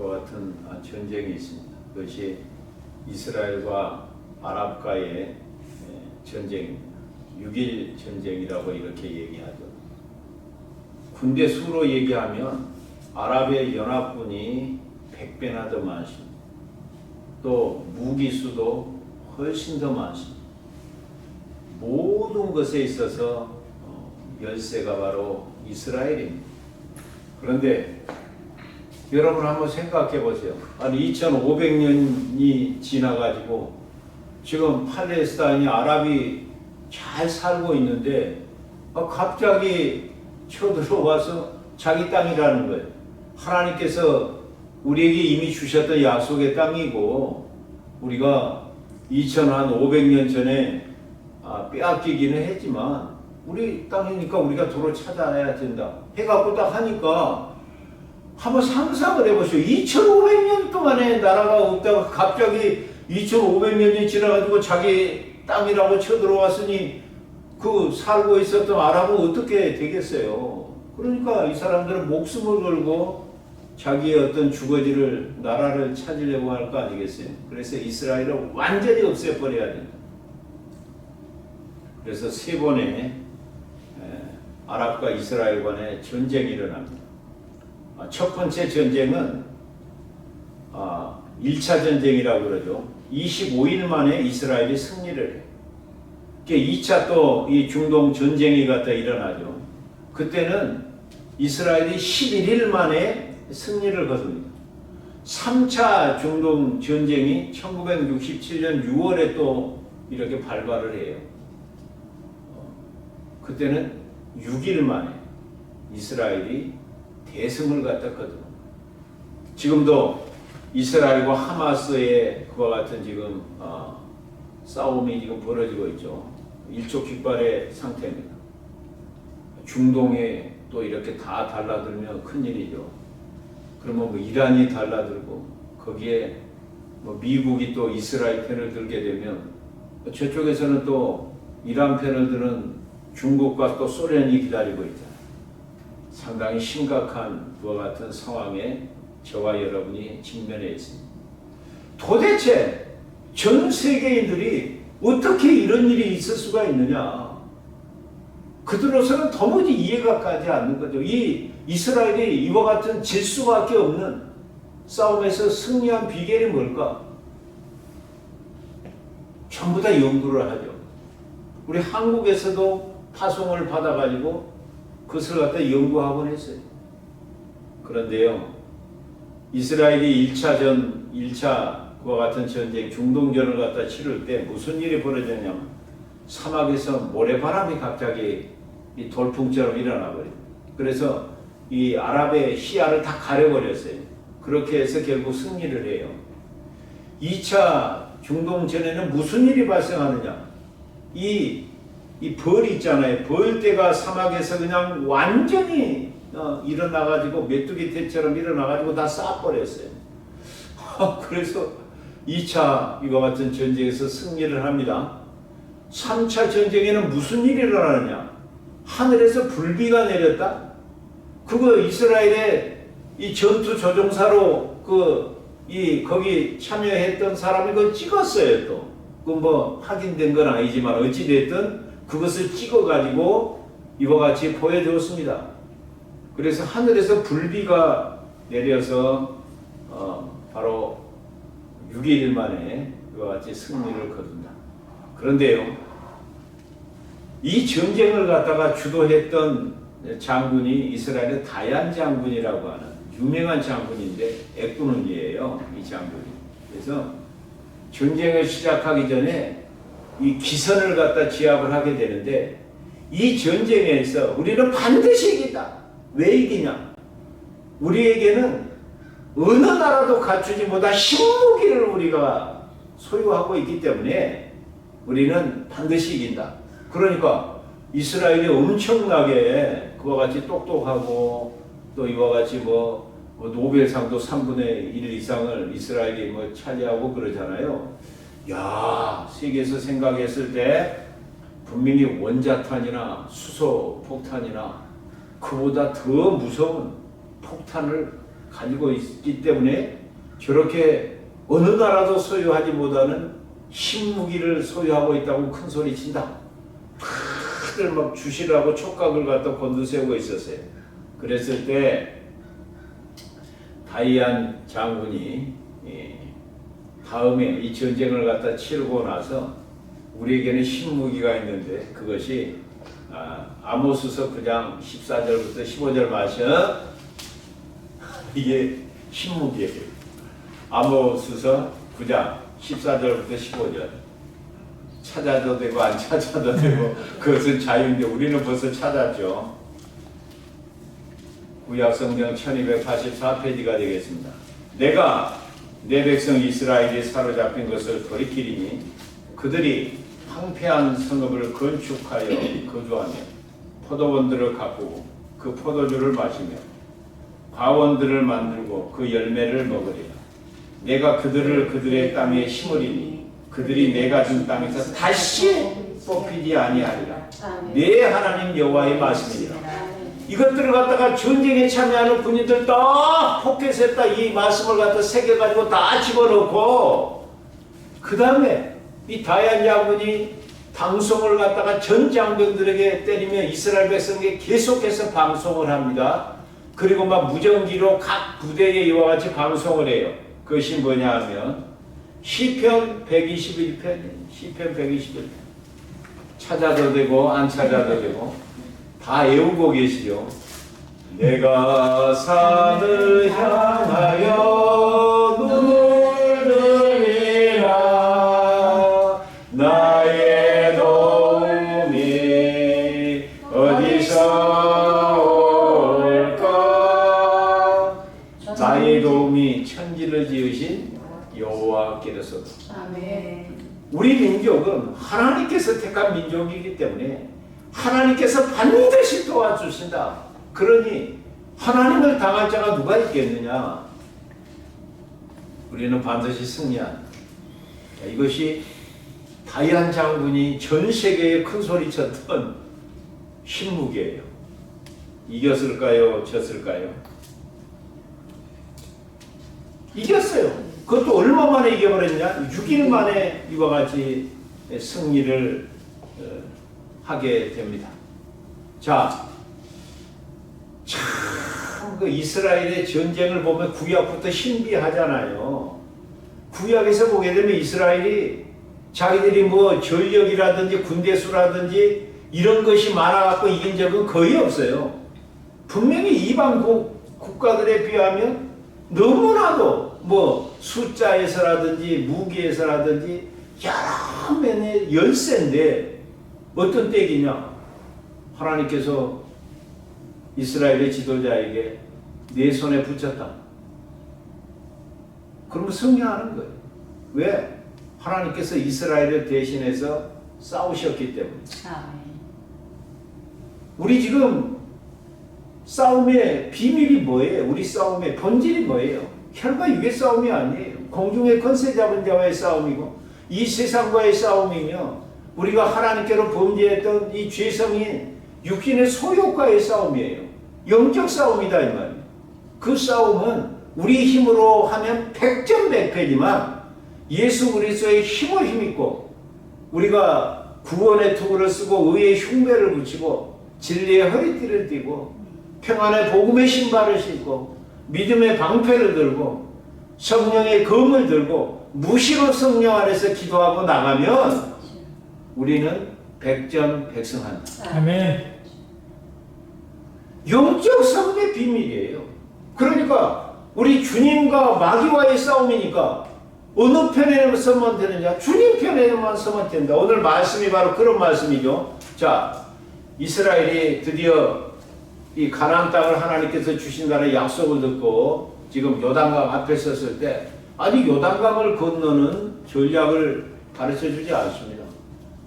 그와 같은 전쟁이 있습니다. 그것이 이스라엘과 아랍과의 전쟁입니다. 6.1 전쟁이라고 이렇게 얘기하죠. 군대 수로 얘기하면 아랍의 연합군이 100배나 더 많습니다. 또 무기 수도 훨씬 더 많습니다. 모든 것에 있어서 열세가 바로 이스라엘입니다. 그런데 여러분 한번 생각해 보세요. 아니 2500년이 지나가지고 지금 팔레스타인이 아랍이 잘 살고 있는데 갑자기 쳐들어와서 자기 땅이라는 거예요. 하나님께서 우리에게 이미 주셨던 약속의 땅이고 우리가 2500년 전에 빼앗기기는 했지만 우리 땅이니까 우리가 도로 찾아야 된다 해갖고 딱 하니까 한번 상상을 해보시오. 2500년 동안에 나라가 없다가 갑자기 2500년이 지나가지고 자기 땅이라고 쳐들어왔으니 그 살고 있었던 아랍은 어떻게 되겠어요? 그러니까 이 사람들은 목숨을 걸고 자기의 어떤 주거지를 나라를 찾으려고 할 거 아니겠어요? 그래서 이스라엘을 완전히 없애버려야 된다. 그래서 세 번의 아랍과 이스라엘 간의 전쟁이 일어납니다. 첫 번째 전쟁은 1차 전쟁이라고 그러죠. 25일 만에 이스라엘이 승리를 해요. 2차 또 이 중동 전쟁이 갖다 일어나죠. 그때는 이스라엘이 11일 만에 승리를 거둡니다. 3차 중동 전쟁이 1967년 6월에 또 이렇게 발발을 해요. 그때는 6일 만에 이스라엘이 대승을 갖다 거둡니다. 지금도 이스라엘과 하마스의 그와 같은 지금 싸움이 지금 벌어지고 있죠. 일촉즉발의 상태입니다. 중동에 또 이렇게 다 달라들면 큰일이죠. 그러면 뭐 이란이 달라들고 거기에 뭐 미국이 또 이스라엘 편을 들게 되면 저쪽에서는 또 이란 편을 드는 중국과 또 소련이 기다리고 있잖아요. 상당히 심각한 그와 같은 상황에 저와 여러분이 직면해 있습니다. 도대체 전 세계인들이 어떻게 이런 일이 있을 수가 있느냐? 그들로서는 도무지 이해가 가지 않는 거죠. 이 이스라엘이 이와 같은 질 수밖에 없는 싸움에서 승리한 비결이 뭘까? 전부 다 연구를 하죠. 우리 한국에서도 파송을 받아가지고 그것을 갖다 연구하곤 했어요. 그런데요, 이스라엘이 1차 그와 같은 전쟁, 중동전을 갖다 치를 때 무슨 일이 벌어졌냐면 사막에서 모래바람이 갑자기 이 돌풍처럼 일어나 버려요. 그래서 이 아랍의 시야를 다 가려버렸어요. 그렇게 해서 결국 승리를 해요. 2차 중동전에는 무슨 일이 발생하느냐? 이 벌 있잖아요. 벌떼가 사막에서 그냥 완전히 일어나가지고 메뚜기 떼처럼 일어나가지고 다 싹버렸어요. 그래서 2차 이와 같은 전쟁에서 승리를 합니다. 3차 전쟁에는 무슨 일이 일어나느냐? 하늘에서 불비가 내렸다? 그거 이스라엘의 이 전투 조종사로 거기 참여했던 사람이 그걸 찍었어요, 또. 그 뭐 확인된 건 아니지만 어찌됐든 그것을 찍어가지고 이와 같이 보여주었습니다. 그래서 하늘에서 불비가 내려서 바로 6일 만에 이와 같이 승리를 거둔다. 그런데요, 이 전쟁을 갖다가 주도했던 장군이 이스라엘의 다얀 장군이라고 하는 유명한 장군인데 애꾸눈이에요, 이 장군이. 그래서 전쟁을 시작하기 전에 이 기선을 갖다 지압을 하게 되는데 이 전쟁에서 우리는 반드시 이긴다. 왜 이기냐? 우리에게는 어느 나라도 갖추지 못한 신무기를 우리가 소유하고 있기 때문에 우리는 반드시 이긴다. 그러니까 이스라엘이 엄청나게 그와 같이 똑똑하고 또 이와 같이 뭐 노벨상도 3분의 1 이상을 이스라엘이 차지하고 그러잖아요. 야, 세계에서 생각했을 때 분명히 원자탄이나 수소폭탄이나 그보다 더 무서운 폭탄을 가지고 있기 때문에 저렇게 어느 나라도 소유하지 못하는 신무기를 소유하고 있다고 큰 소리 친다. 다들 막 주시라고 촉각을 갖다 곤두세우고 있었어요. 그랬을 때 다이안 장군이 다음에 이 전쟁을 갖다 치르고 나서 우리에게는 신무기가 있는데 그것이 아모스서 9장 14절부터 15절 마셔. 이게 신무기예요. 아모스서 9장 14절부터 15절. 찾아도 되고 안 찾아도 되고 그것은 자유인데 우리는 벌써 찾았죠. 구약성경 1284페이지가 되겠습니다. 내가 내 백성 이스라엘이 사로잡힌 것을 돌이키리니 그들이 황폐한 성읍을 건축하여 거주하며 포도원들을 가꾸고 그 포도주를 마시며 과원들을 만들고 그 열매를 먹으리라. 내가 그들을 그들의 땅에 심으리니 그들이 내가 준 땅에서 다시 뽑히지 아니하리라. 내 하나님 여호와의 말씀이니라. 이것들을 갖다가 전쟁에 참여하는 군인들 다 포켓했다. 이 말씀을 갖다 새겨가지고 다 집어넣고 그 다음에 이 다이안 장군이 방송을 갖다가 전 장병들에게 때리며 이스라엘 백성에게 계속해서 방송을 합니다. 그리고 막 무전기로 각 부대에 이와 같이 방송을 해요. 그것이 뭐냐 하면 시편 121편, 시편 121편 찾아도 되고 안 찾아도 되고 다 외우고 계시죠. 내가 산을 향하여 눈을 들리라. 나의 도움이 어디서 올까? 나의 도움이 천지를 지으신 여호와께로서다. 아멘. 우리 민족은 하나님께서 택한 민족이기 때문에 하나님께서 반드시 도와주신다. 그러니 하나님을 당할 자가 누가 있겠느냐? 우리는 반드시 승리한다. 이것이 다이안 장군이 전 세계에 큰 소리 쳤던 신무기예요. 이겼을까요? 졌을까요? 이겼어요. 그것도 얼마 만에 이겨버렸냐? 6일 만에 이와 같이 승리를 하게 됩니다. 자, 참 그 이스라엘의 전쟁을 보면 구약부터 신비하잖아요. 구약에서 보게 되면 이스라엘이 자기들이 뭐 전력이라든지 군대수라든지 이런 것이 많아갖고 이긴 적은 거의 없어요. 분명히 이방 국가들에 비하면 너무나도 뭐 숫자에서라든지 무기에서라든지 여러 면의 열세인데 어떤 때기냐? 하나님께서 이스라엘의 지도자에게 내 손에 붙였다. 그러면 승리하는 거예요. 왜? 하나님께서 이스라엘을 대신해서 싸우셨기 때문에. 우리 지금 싸움의 비밀이 뭐예요? 우리 싸움의 본질이 뭐예요? 혈과 육의 싸움이 아니에요. 공중의 권세 잡은 자와의 싸움이고 이 세상과의 싸움이며 우리가 하나님께로 범죄했던 이 죄성인 육신의 소욕과의 싸움이에요. 영적 싸움이다 이 말이에요. 그 싸움은 우리 힘으로 하면 백전백패지만 예수 그리스도의 힘을 힘입고 우리가 구원의 투구를 쓰고 의의 흉배를 붙이고 진리의 허리띠를 띠고 평안의 복음의 신발을 신고 믿음의 방패를 들고 성령의 검을 들고 무시로 성령 안에서 기도하고 나가면 우리는 백전백승한다. 아멘. 영적 싸움의 비밀이에요. 그러니까 우리 주님과 마귀와의 싸움이니까 어느 편에만 서면 되느냐? 주님 편에만 서면 된다. 오늘 말씀이 바로 그런 말씀이죠. 자, 이스라엘이 드디어 이 가나안 땅을 하나님께서 주신다는 약속을 듣고 지금 요단강 앞에 섰을 때 아니 요단강을 건너는 전략을 가르쳐주지 않습니다.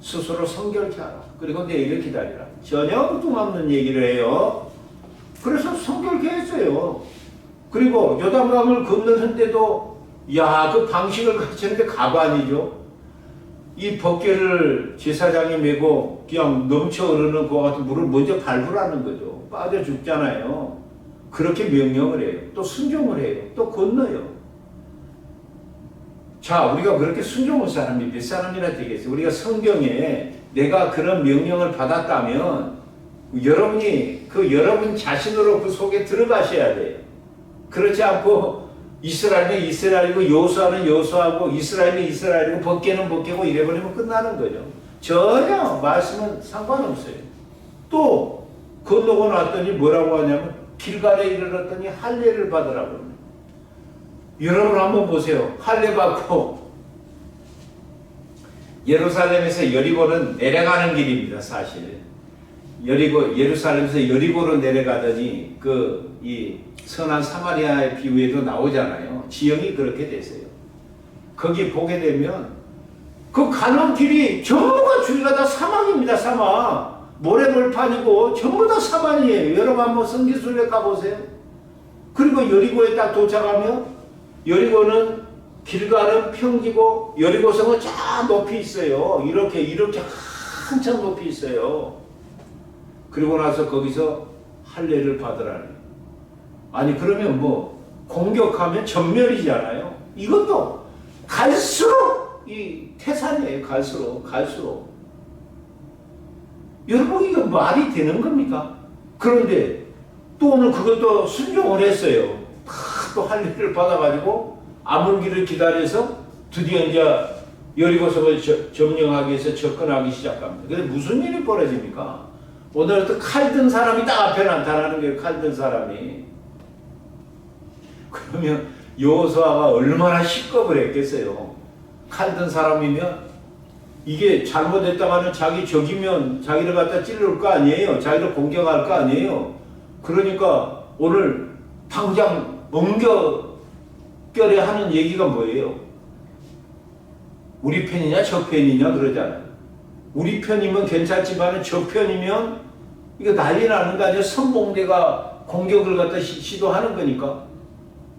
스스로 성결케 하라. 그리고 내일을 기다리라. 전혀 뚱없는 얘기를 해요. 그래서 성결케 했어요. 그리고 요단강을 건너는데도 야, 그 방식을 가르치는데 가관이죠. 이 벗개를 제사장이 메고 그냥 넘쳐 흐르는 그와 같은 물을 먼저 밟으라는 거죠. 빠져 죽잖아요. 그렇게 명령을 해요. 또 순종을 해요. 또 건너요. 자, 우리가 그렇게 순종할 사람이 몇 사람이나 되겠어요? 우리가 성경에 내가 그런 명령을 받았다면 여러분이 여러분 자신으로 그 속에 들어가셔야 돼요. 그렇지 않고 이스라엘은 이스라엘이고 여호수아는 여호수아고 이스라엘은 이스라엘이고 법궤는 법궤고 이래버리면 끝나는 거죠. 전혀 말씀은 상관없어요. 또 건너고 났더니 뭐라고 하냐면 길갈에 이르렀더니 할례를 받으라고 합니다. 여러분 한번 보세요. 할례 받고 예루살렘에서 여리고는 내려가는 길입니다. 사실 예루살렘에서 여리고로 내려가더니 이 선한 사마리아의 비유에도 나오잖아요. 지형이 그렇게 됐어요. 거기 보게 되면 그 가는 길이 전부가 주위가 다 사막입니다. 사막. 모래벌판이고 전부 다 사막이에요. 여러분 한번 성지순례 가보세요. 그리고 여리고에 딱 도착하면 여리고는 길가는 평지고 여리고성은 저 높이 있어요. 이렇게 한참 높이 있어요. 그리고 나서 거기서 할례를 받으라니. 아니 그러면 뭐 공격하면 전멸이잖아요. 이것도 갈수록 이 태산이에요. 갈수록. 여러분 이거 말이 되는 겁니까? 그런데 또 오늘 그것도 순종을 했어요. 또 할례를 받아가지고 아문기를 기다려서 드디어 이제 여리고성을 점령하기 위해서 접근하기 시작합니다. 근데 무슨 일이 벌어집니까? 오늘 또 칼 든 사람이 딱 앞에 나타나는 거예요. 칼 든 사람이. 그러면 여호수아가 얼마나 식겁을 했겠어요. 칼 든 사람이면 이게 잘못했다가는 자기 적이면 자기를 갖다 찔릴 거 아니에요. 자기를 공격할 거 아니에요. 그러니까 오늘 당장 엉겨결에 하는 얘기가 뭐예요? 우리 편이냐 저 편이냐 그러잖아요. 우리 편이면 괜찮지만 저 편이면 이거 난리 나는 거 아니에요? 선봉대가 공격을 갖다 시도하는 거니까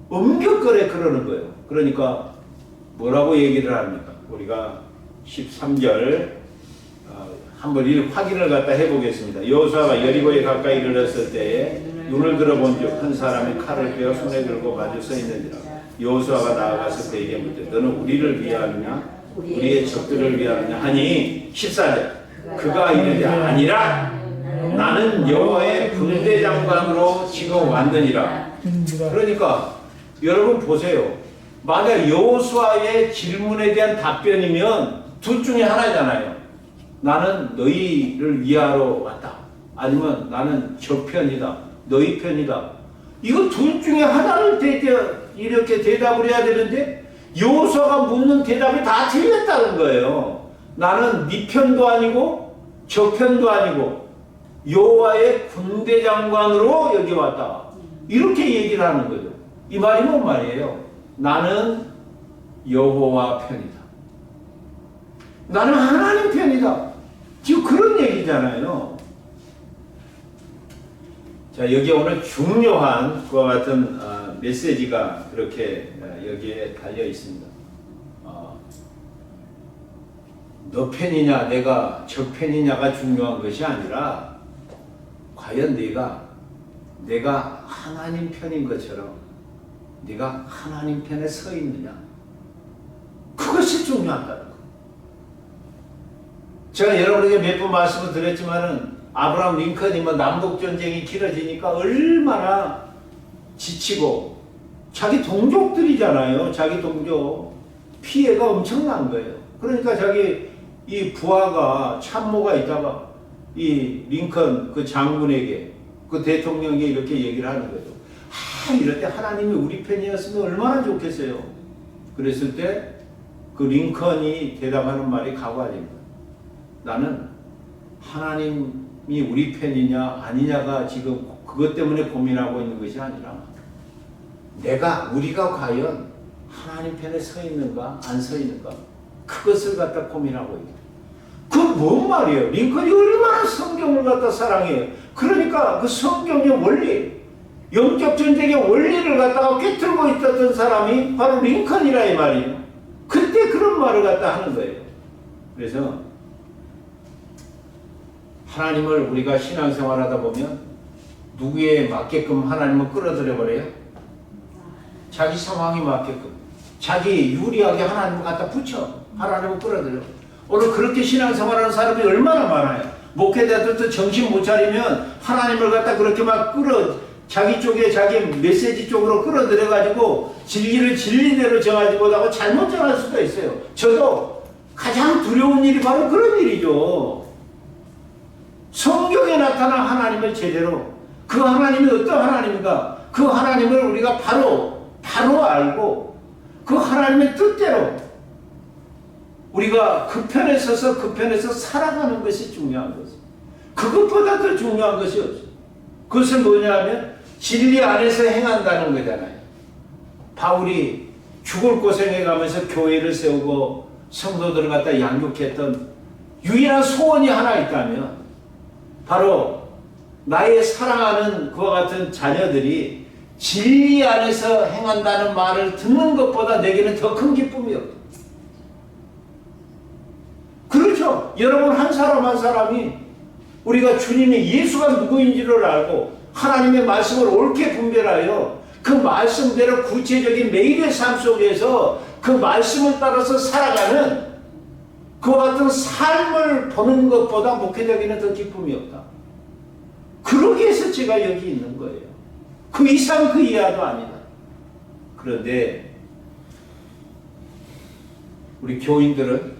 엉겨결에 그러는 거예요. 그러니까 뭐라고 얘기를 합니까? 우리가 13절 한번 확인을 갖다 해보겠습니다. 여호수아가 여리고에 가까이 이르렀을 때에 눈을 들어본즉 한 사람이 칼을 빼어 손에 들고 마주 서 있느니라. 여호수아가 나아가서 그에게 묻되 너는 우리를 위하느냐 우리의 적들을 위하느냐 하니 14절 그가 이르되 아니라 나는 여호와의 군대 장관으로 지금 왔느니라. 그러니까 여러분 보세요. 만약 여호수아의 질문에 대한 답변이면 둘 중에 하나잖아요. 나는 너희를 위하러 왔다. 아니면 나는 저 편이다. 너희 편이다. 이거 둘 중에 하나를 이렇게 대답을 해야 되는데 여호수아가 묻는 대답이 다 틀렸다는 거예요. 나는 네 편도 아니고 저 편도 아니고 여호와의 군대 장관으로 여기 왔다. 이렇게 얘기를 하는 거죠. 이 말이 뭔 말이에요? 나는 여호와 편이다. 나는 하나님 편이다. 지금 그런 얘기잖아요. 자, 여기 오늘 중요한 그와 같은 메시지가 그렇게 여기에 달려 있습니다. 너 편이냐 내가 저 편이냐가 중요한 것이 아니라 과연 내가 하나님 편인 것처럼 네가 하나님 편에 서 있느냐, 그것이 중요하다는 거. 제가 여러분에게 몇 번 말씀을 드렸지만은 아브라함 링컨이 남북 전쟁이 길어지니까 얼마나 지치고 자기 동족들이잖아요. 자기 동족 피해가 엄청난 거예요. 그러니까 자기 이 부하가 참모가 있다가 이 링컨 그 장군에게 그 대통령에게 이렇게 얘기를 하는 거죠. 이럴 때 하나님이 우리 편이었으면 얼마나 좋겠어요. 그랬을 때 그 링컨이 대답하는 말이 각오입니다. 나는 하나님이 우리 편이냐 아니냐가 지금 그것 때문에 고민하고 있는 것이 아니라 우리가 과연 하나님 편에 서 있는가 안 서 있는가 그것을 갖다 고민하고 있다. 그건 뭔 말이에요? 링컨이 얼마나 성경을 갖다 사랑해요. 그러니까 그 성경의 원리, 영적 전쟁의 원리를 갖다가 꿰뚫고 있었던 사람이 바로 링컨이라 이 말이에요. 그때 그런 말을 갖다 하는 거예요. 그래서 하나님을 우리가 신앙생활하다 보면 누구에 맞게끔 하나님을 끌어들여 버려요? 자기 상황에 맞게끔. 자기 유리하게 하나님을 갖다 붙여. 하나님을 끌어들여. 오늘 그렇게 신앙생활하는 사람이 얼마나 많아요. 목회자들도 정신 못 차리면 하나님을 갖다 그렇게 막 자기 쪽에 자기 메시지 쪽으로 끌어들여가지고 진리를 진리대로 정하지 못하고 잘못 정할 수도 있어요. 저도 가장 두려운 일이 바로 그런 일이죠. 성경에 나타난 하나님을 제대로, 그 하나님이 어떤 하나님인가, 그 하나님을 우리가 바로 알고 그 하나님의 뜻대로 우리가 그 편에 서서 그 편에서 살아가는 것이 중요한 것이죠. 그것보다 더 중요한 것이 없어요. 그것은 뭐냐면 진리 안에서 행한다는 거잖아요. 바울이 죽을 고생해 가면서 교회를 세우고 성도들을 갖다 양육했던 유일한 소원이 하나 있다면 바로 나의 사랑하는 그와 같은 자녀들이 진리 안에서 행한다는 말을 듣는 것보다 내게는 더 큰 기쁨이 없다. 그렇죠. 여러분 한 사람 한 사람이 우리가 주님이 예수가 누구인지를 알고 하나님의 말씀을 옳게 분별하여 그 말씀대로 구체적인 매일의 삶 속에서 그 말씀을 따라서 살아가는 그와 같은 삶을 보는 것보다 목회자에게는 더 기쁨이 없다. 그러기 위해서 제가 여기 있는 거예요. 그 이상 그 이하도 아니다. 그런데 우리 교인들은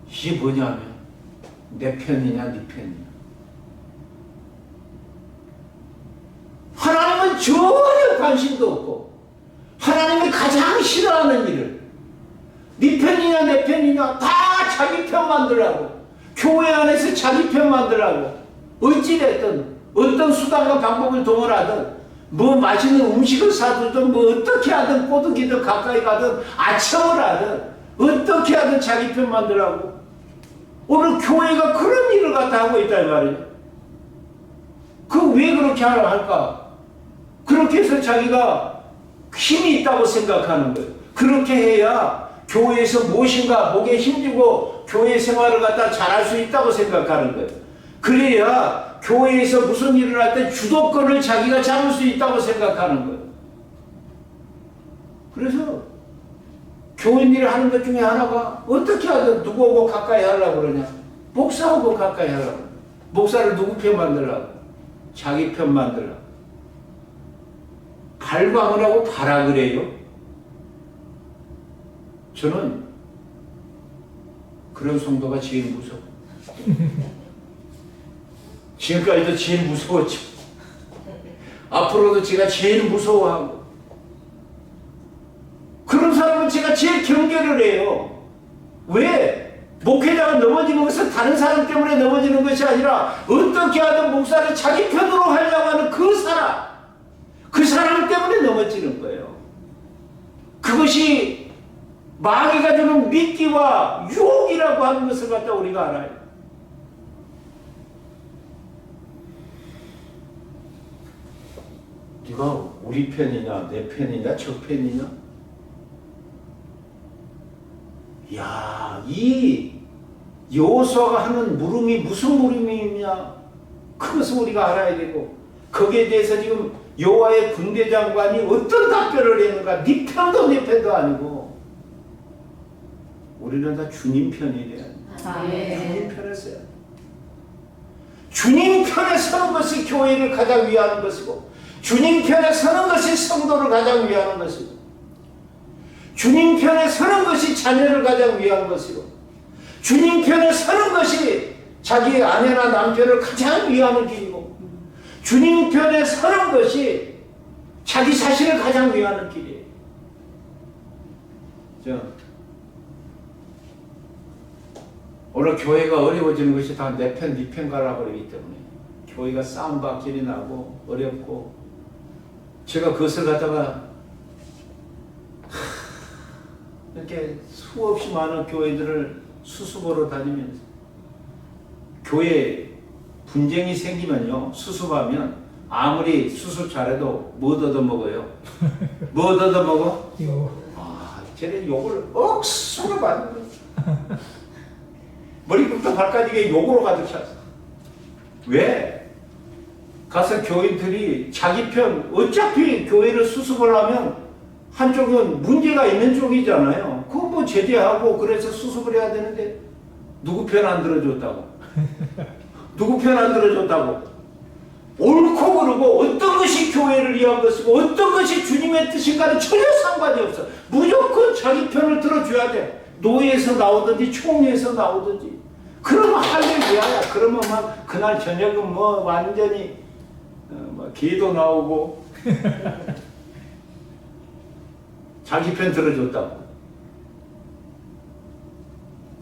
이게 뭐냐면 내 편이냐 네 편이냐. 하나님은 전혀 관심도 없고 하나님이 가장 싫어하는 일을 네 편이냐 내 편이냐 다 자기 편 만들라고, 교회 안에서 자기 편 만들라고, 어찌됐든 어떤 수단과 방법을 동원하든 뭐 맛있는 음식을 사두든 뭐 어떻게 하든 꼬드기든 가까이 가든 아첨을 하든 어떻게 하든 자기 편 만들라고. 오늘 교회가 그런 일을 갖다 하고 있다 이 말이에요. 그 왜 그렇게 할까? 그렇게 해서 자기가 힘이 있다고 생각하는 거예요. 그렇게 해야 교회에서 무엇인가 목에 힘주고 교회 생활을 갖다 잘할 수 있다고 생각하는 거예요. 그래야 교회에서 무슨 일을 할 때 주도권을 자기가 잡을 수 있다고 생각하는 거예요. 그래서 교인들이 하는 것 중에 하나가 어떻게 하든 누구하고 가까이 하려고 그러냐? 목사하고 가까이 하려고. 목사를 누구 편 만들라고? 자기 편 만들라고. 발광을 하고 바라 그래요. 저는 그런 성도가 제일 무서워. 지금까지도 제일 무서웠죠. 앞으로도 제가 제일 무서워하고 그런 사람은 제가 제일 경계를 해요. 왜? 목회자가 넘어지는 것은 다른 사람 때문에 넘어지는 것이 아니라 어떻게 하든 목사를 자기 편으로 하려고 하는 그 사람 때문에 넘어지는 거예요. 그것이 마귀가 주는 미끼와 유혹이라고 하는 것을 갖다 우리가 알아요. 네가 우리 편이냐 내 편이냐 저 편이냐. 야, 이 여호수아가 하는 물음이 무슨 물음이냐 그것을 우리가 알아야 되고 거기에 대해서 지금 여호와의 군대 장관이 어떤 답변을 했는가. 네 편도 내 편도 아니고 우리는 다 주님 편이래요. 주님 편에 서요. 주님 편에 서는 것이 교회를 가장 위하는 것이고 주님 편에 서는 것이 성도를 가장 위하는 것이고 주님 편에 서는 것이 자녀를 가장 위한 것이고 주님 편에 서는 것이 자기 아내나 남편을 가장 위하는 길이고 주님 편에 서는 것이 자기 자신을 가장 위하는 길이에요. 오늘 교회가 어려워지는 것이 다 내 편, 네 편 가라고 그러기 때문에 교회가 싸움박질이 나고 어렵고 제가 그것을 갖다가 이렇게 수없이 많은 교회들을 수습으로 다니면서 교회 분쟁이 생기면요 수습하면 아무리 수습 잘해도 뭐 얻어먹어요? 뭐 얻어먹어? 쟤네 욕을 억수로 받는 거예요. 머리부터 발까지 욕으로 가득 찼어. 왜? 가서 교인들이 자기 편, 어차피 교회를 수습을 하면 한쪽은 문제가 있는 쪽이잖아요. 그건 뭐 제재하고 그래서 수습을 해야 되는데 누구 편 안 들어줬다고? 누구 편 안 들어줬다고? 옳고 그르고 어떤 것이 교회를 위한 것이고 어떤 것이 주님의 뜻인가는 전혀 상관이 없어. 무조건 자기 편을 들어줘야 돼. 노예에서 나오든지 총회에서 나오든지. 그러면 할렐루야야. 그러면 막 그날 저녁은 뭐 완전히 뭐 기도 나오고 자기 편 들어줬다고.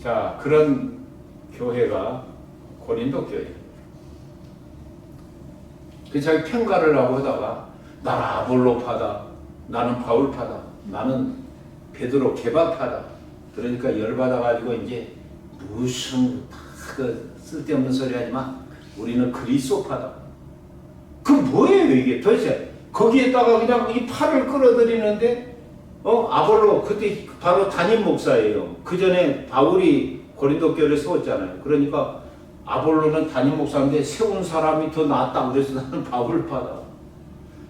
자, 그런 교회가 고린도 교회. 그 자기 평가를 하고 하다가 나는 아볼로파다, 나는 바울파다, 나는 베드로 개바파다. 그러니까 열받아가지고 이제 무슨 그 쓸데없는 소리 하지 마. 우리는 그리스도파다. 그 뭐예요 이게 도대체? 거기에다가 그냥 이 팔을 끌어들이는데 아볼로 그때 바로 담임 목사예요. 그 전에 바울이 고린도 교회를 세웠잖아요. 그러니까 아볼로는 담임 목사인데 세운 사람이 더 낫다 그래서 나는 바울파다.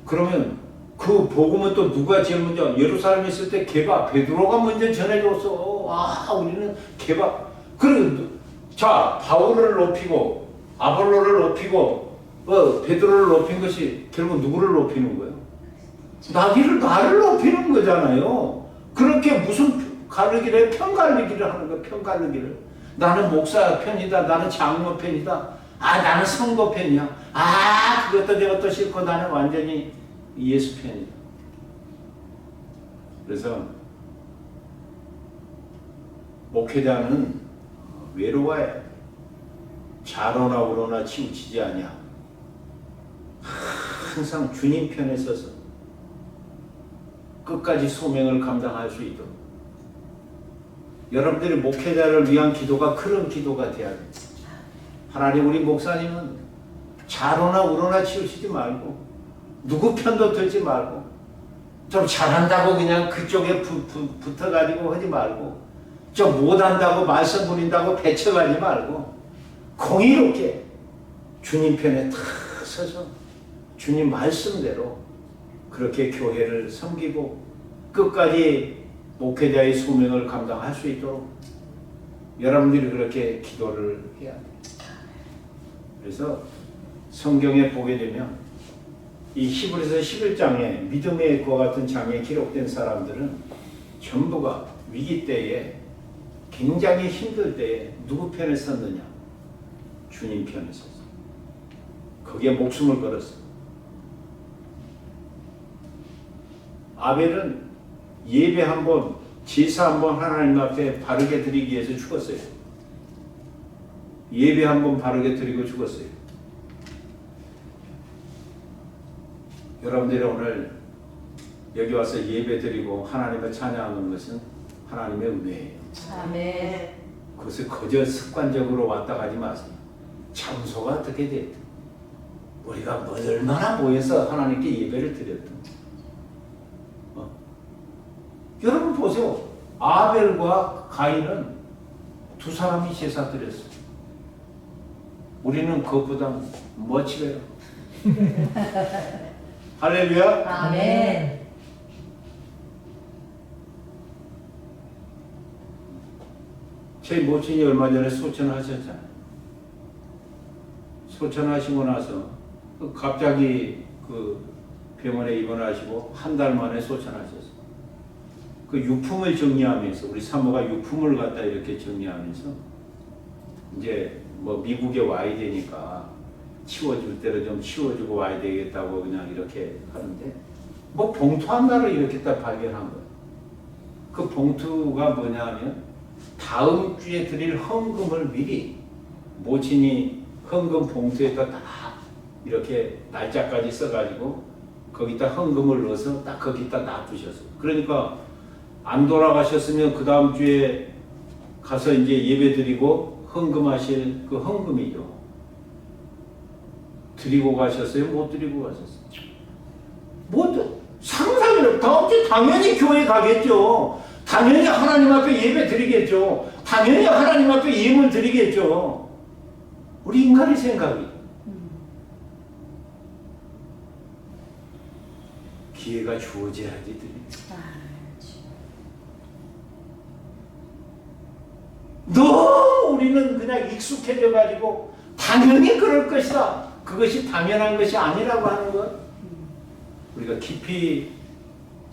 그러면 그 복음은 또 누가 제일 먼저 예루살렘에 있을 때 개바 베드로가 먼저 전해줬어. 아 우리는 개바. 그래 자 바울을 높이고 아볼로를 높이고 베드로를 높인 것이 결국 누구를 높이는 거예요? 나를 높이는 거잖아요. 그렇게 무슨 가르기를 편가르기를 하는 거야. 편가르기를. 나는 목사 편이다. 나는 장로 편이다. 아 나는 성도 편이야. 아 그것도 저것도 싫고 나는 완전히 예수 편이다. 그래서 목회자는 외로워야 해. 자로나 우로나 치우치지 아니야. 항상 주님 편에 서서 끝까지 소명을 감당할 수 있도록 여러분들이 목회자를 위한 기도가 그런 기도가 돼야 돼. 하나님 우리 목사님은 자로나 우로나 치우치지 말고 누구 편도 들지 말고 좀 잘한다고 그냥 그쪽에 붙어가지고 하지 말고 좀 못한다고 말씀 부린다고 배척하지 말고 공의롭게 주님 편에 탁 서서 주님 말씀대로 그렇게 교회를 섬기고 끝까지 목회자의 소명을 감당할 수 있도록 여러분들이 그렇게 기도를 해야 돼요. 그래서 성경에 보게 되면 이 히브리서 11장에 믿음의 과 같은 장에 기록된 사람들은 전부가 위기 때에 굉장히 힘들 때에 누구 편에 섰느냐? 주님 편에 섰어. 거기에 목숨을 걸었어. 아벨은 예배 한 번, 제사 한 번 하나님 앞에 바르게 드리기 위해서 죽었어요. 예배 한 번 바르게 드리고 죽었어요. 여러분들이 오늘 여기 와서 예배 드리고 하나님을 찬양하는 것은 하나님의 은혜예요. 아멘. 그것을 거저 습관적으로 왔다 가지 마세요. 장소가 어떻게 됐든 우리가 얼마나 모여서 하나님께 예배를 드렸든 여러분 보세요. 아벨과 가인은 두 사람이 제사 드렸어요. 우리는 그것보다 멋지게요. 할렐루야. 아멘. 제 모친이 얼마 전에 소천하셨잖아요. 소천하시고 나서 갑자기 그 병원에 입원하시고 한 달 만에 소천하셨어요. 그 유품을 정리하면서 우리 사모가 유품을 갖다 이렇게 정리하면서 이제 뭐 미국에 와야 되니까 치워줄 때로 좀 치워주고 와야 되겠다고 그냥 이렇게 하는데 뭐 봉투 하나를 이렇게 딱 발견한 거예요. 그 봉투가 뭐냐면 다음 주에 드릴 헌금을 미리 모친이 헌금 봉투에다 딱 이렇게 날짜까지 써가지고 거기다 헌금을 넣어서 딱 거기다 놔두셨어요. 그러니까 안 돌아가셨으면 그 다음 주에 가서 이제 예배 드리고 헌금하실 그 헌금이죠. 드리고 가셨어요? 못 드리고 가셨어요? 못 상상을 다음 주에 당연히 교회 가겠죠. 당연히 하나님 앞에 예배 드리겠죠. 당연히 하나님 앞에 예물 드리겠죠. 우리 인간의 생각이. 기회가 주어져야지 드립니다. 너무 우리는 그냥 익숙해져 가지고 당연히 그럴 것이다. 그것이 당연한 것이 아니라고 하는 것 우리가 깊이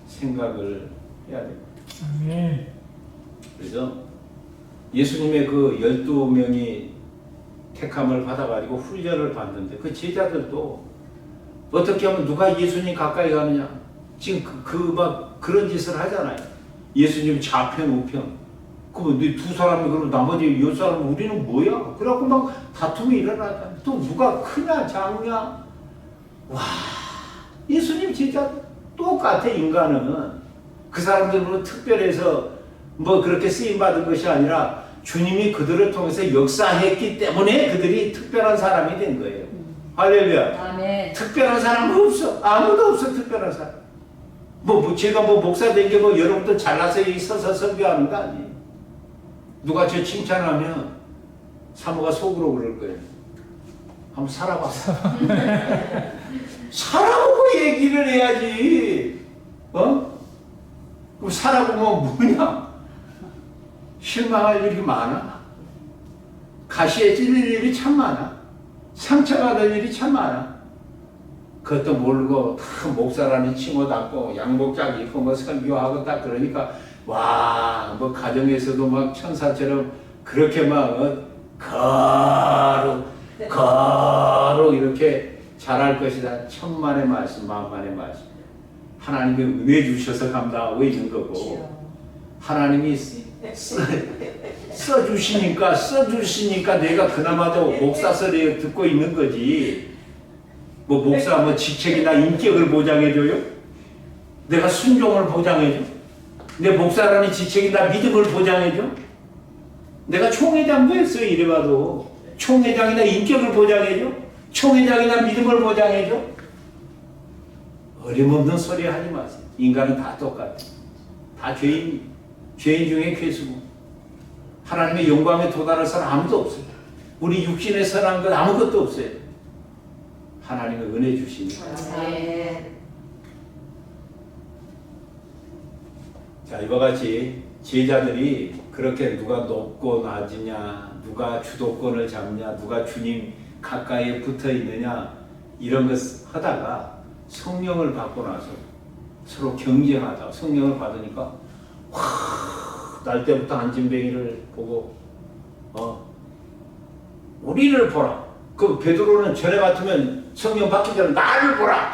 생각을 해야 됩니다. 아멘. 그래서 예수님의 그 12명이 택함을 받아가지고 훈련을 받는데 그 제자들도 어떻게 하면 누가 예수님 가까이 가느냐 지금 막 그런 짓을 하잖아요. 예수님 좌편 우편 두 사람이 그러고 나머지 10사람 우리는 뭐야? 그래갖고 막 다툼이 일어나잖아. 또 누가 크냐 작냐? 와 예수님 진짜 똑같아. 인간은 그 사람들은 특별해서 뭐 그렇게 쓰임받은 것이 아니라 주님이 그들을 통해서 역사했기 때문에 그들이 특별한 사람이 된 거예요. 할렐루야. 아멘. 특별한 사람은 없어. 아무도 없어. 특별한 사람. 제가 목사 된 게 여러분들 잘나서 여기 서서 설교하는 거 아니에요. 누가 저 칭찬하면 사모가 속으로 그럴 거예요. 한번 살아봤어. 살아보고 얘기를 해야지. 그럼 살아보면 뭐냐? 실망할 일이 많아. 가시에 찔릴 일이 참 많아. 상처받을 일이 참 많아. 그것도 모르고 다 목사라는 칭호 닫고 양복장 입고 설교하고 딱 그러니까 와, 가정에서도 막 천사처럼 그렇게 막 거룩 이렇게 잘할 것이다. 천만의 말씀, 만만의 말씀. 하나님이 은혜 주셔서 감당하고 있는 거고 하나님이 써주시니까 내가 그나마도 목사설에 듣고 있는 거지. 목사 직책이나 인격을 보장해줘요? 내가 순종을 보장해줘? 내 목사라는 지책이나 믿음을 보장해줘? 내가 총회장도 했어요. 이래봐도 총회장이나 인격을 보장해줘? 총회장이나 믿음을 보장해줘? 어림없는 소리 하지 마세요. 인간은 다 똑같아. 다 죄인 중에 괴수고 하나님의 영광에 도달할 사람 아무도 없어요. 우리 육신에 선한 것 아무것도 없어요. 하나님의 은혜 주시니까. 아멘. 자, 이와 같이 제자들이 그렇게 누가 높고 낮으냐, 누가 주도권을 잡냐, 누가 주님 가까이에 붙어 있느냐 이런 것 하다가 성령을 받고 나서 서로 경쟁하다. 성령을 받으니까 날 때부터 안진뱅이를 보고 우리를 보라. 그 베드로는 전에 같으면 성령 받기 전에 나를 보라.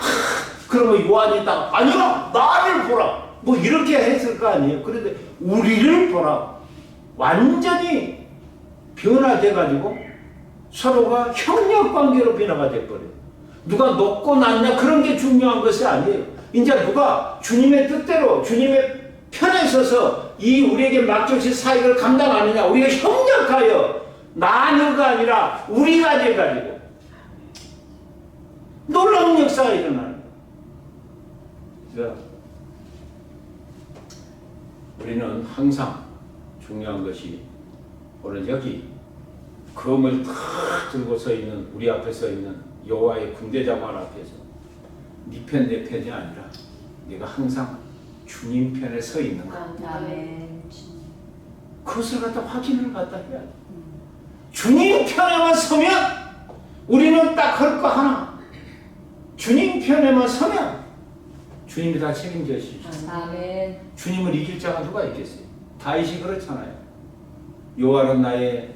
그러면 요한이 딱 아니야 나를 보라. 이렇게 했을 거 아니에요. 그런데 우리를 보라. 완전히 변화돼가지고 서로가 협력관계로 변화가 돼버려요. 누가 높고 낮냐 그런 게 중요한 것이 아니에요. 이제 누가 주님의 뜻대로 주님의 편에 서서 이 우리에게 맡겨진 사역을 감당하느냐 우리가 협력하여 나누가 아니라 우리가 돼가지고 놀라운 역사가 일어나는 거예요. 우리는 항상 중요한 것이 오늘 여기 검을 탁 들고 서 있는 우리 앞에 서 있는 여호와의 군대장관 앞에서 네 편 내 편이 아니라 네가 항상 주님 편에 서 있는 거야. 아멘. 그것을 확인을 해야 돼. 주님 편에만 서면 우리는 딱 할 거 하나. 주님 편에만 서면 주님이 다 책임져 주시죠. 아멘. 주님을 이길 자가 누가 있겠어요? 다윗이 그렇잖아요. 여호와는 나의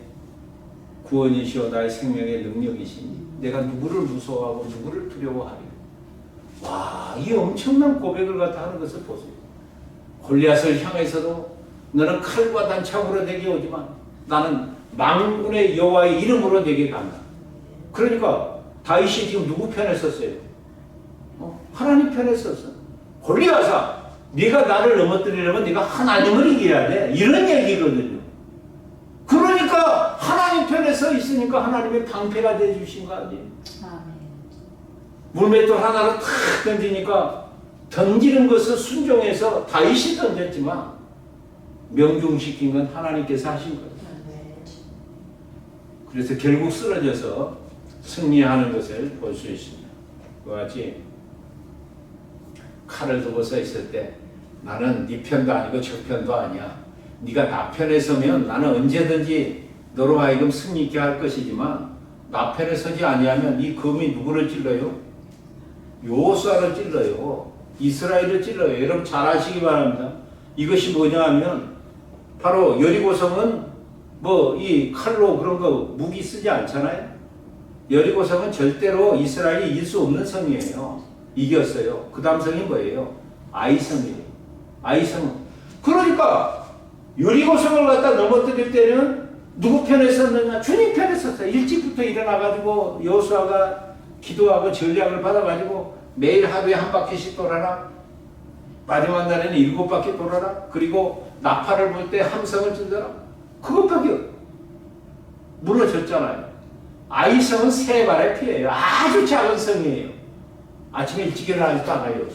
구원이시오 나의 생명의 능력이시니 내가 누구를 무서워하고 누구를 두려워하리요. 와, 이 엄청난 고백을 갖다 하는 것을 보세요. 골리앗을 향해서도 너는 칼과 단창으로 내게 오지만 나는 만군의 여호와의 이름으로 내게 간다. 그러니까 다윗이 지금 누구 편에 섰어요? 하나님 편에 섰어. 골리앗아, 네가 나를 넘어뜨리려면 네가 하나님을 이겨야 돼. 이런 얘기거든요. 그러니까 하나님 편에 서 있으니까 하나님의 방패가 돼 주신 거 아니에요? 아멘. 물맷돌 하나를 탁 던지니까 던지는 것을 순종해서 다윗이 던졌지만 명중시킨 건 하나님께서 하신 거예요. 그래서 결국 쓰러져서 승리하는 것을 볼 수 있습니다. 그와 같이 칼을 들고 서 있을 때 나는 네 편도 아니고 저 편도 아니야. 네가 나 편에 서면 나는 언제든지 너로 하여금 승리 있게 할 것이지만 나 편에 서지 아니하면 이 검이 누구를 찔러요? 여호수아를 찔러요. 이스라엘을 찔러요. 여러분 잘 아시기 바랍니다. 이것이 뭐냐 하면 바로 여리고성은 뭐 이 칼로 그런 거 무기 쓰지 않잖아요. 여리고성은 절대로 이스라엘이 이길 수 없는 성이에요. 이겼어요. 그 다음 성이 뭐예요? 아이성이에요. 아이성은. 그러니까 여리고성을 갖다 넘어뜨릴 때는 누구 편에 섰느냐? 주님 편에 섰어요. 일찍부터 일어나가지고 여호수아가 기도하고 전략을 받아가지고 매일 하루에 한 바퀴씩 돌아라. 마지막 날에는 7바퀴 돌아라. 그리고 나팔을 불 때 함성을 찔러라. 그것밖에 무너졌잖아요. 아이성은 세 발의 피예요. 아주 작은 성이에요. 아침에 일찍 일어나지도 않아요.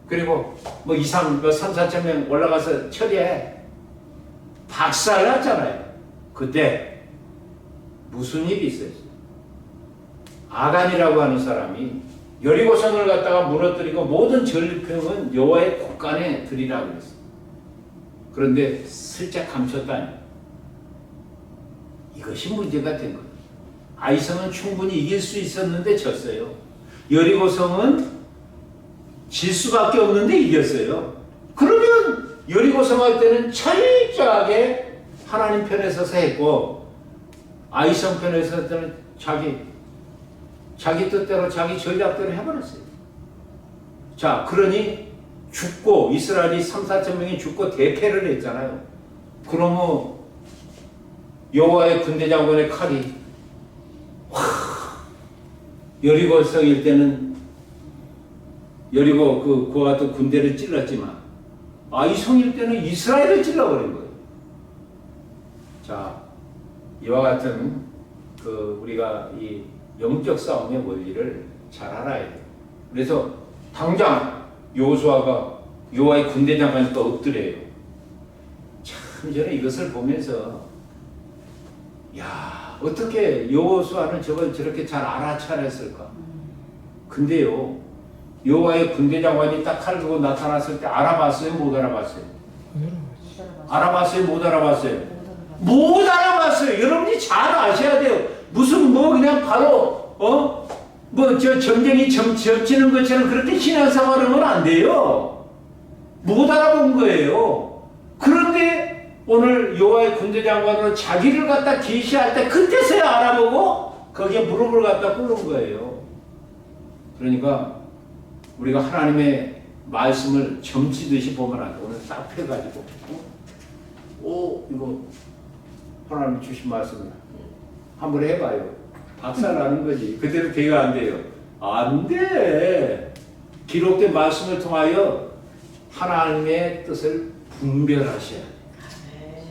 그리고 뭐 3, 4천 명 올라가서 처리해. 박살났잖아요. 그때 무슨 일이 있어요? 아간이라고 하는 사람이 여리고성을 갖다가 무너뜨리고 모든 전리품은 여호와의 곳간에 드리라고 그랬어요. 그런데 슬쩍 감췄다니. 이것이 문제가 된 거예요. 아이성은 충분히 이길 수 있었는데 졌어요. 여리고성은 질 수밖에 없는데 이겼어요. 그러면 여리고성 할 때는 철저하게 하나님 편에 서서 했고 아이성 편에 설 때는 자기 뜻대로 자기 전략대로 해버렸어요. 자, 그러니 죽고 이스라엘이 3, 4천 명이 죽고 대패를 했잖아요. 그러면 여호와의 군대 장관의 칼이 여리고성일 때는 여리고 그와 같은 군대를 찔렀지만 아이성일 때는 이스라엘을 찔러버린 거예요. 자, 이와 같은 우리가 이 영적 싸움의 원리를 잘 알아야 돼요. 그래서 당장 여호수아가 여호와의 군대 장관이 또 엎드려요. 참 저는 이것을 보면서 야, 어떻게 여호수아는 저걸 저렇게 잘 알아차렸을까? 근데요, 여호와의 군대 장관이 딱 칼 들고 나타났을 때 알아봤어요? 못 알아봤어요? 알아봤어요? 못 알아봤어요? 못 알아봤어요. 여러분이 잘 아셔야 돼요. 무슨 그냥 바로 전쟁이 접치는 것처럼 그렇게 신앙생활하면 안 돼요. 못 알아본 거예요. 그런데 오늘 여호와의 군대 장관으로 자기를 갖다 계시할 때 그때서야 알아보고 거기에 무릎을 갖다 꿇는 거예요. 그러니까 우리가 하나님의 말씀을 점치듯이 보면 안 돼. 오늘 딱 펴가지고 이거 하나님 주신 말씀이야. 한번 해봐요. 박살나는 거지. 그대로 대가 안 돼요. 안 돼. 기록된 말씀을 통하여 하나님의 뜻을 분별하셔야 돼.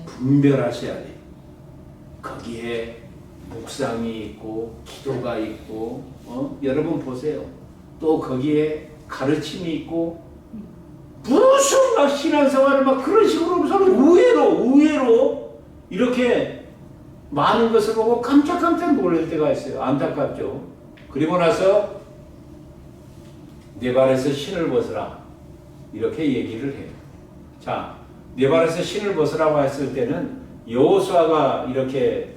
분별하셔야 돼. 거기에 묵상이 있고 기도가 있고 여러분 보세요. 또 거기에 가르침이 있고 무슨 막 신앙생활을 막 그런 식으로 의외로 이렇게 많은 것을 보고 깜짝깜짝 놀랄 때가 있어요. 안타깝죠. 그리고 나서 내 발에서 신을 벗으라 이렇게 얘기를 해요. 자, 내 발에서 신을 벗으라고 했을 때는 여호수아가 이렇게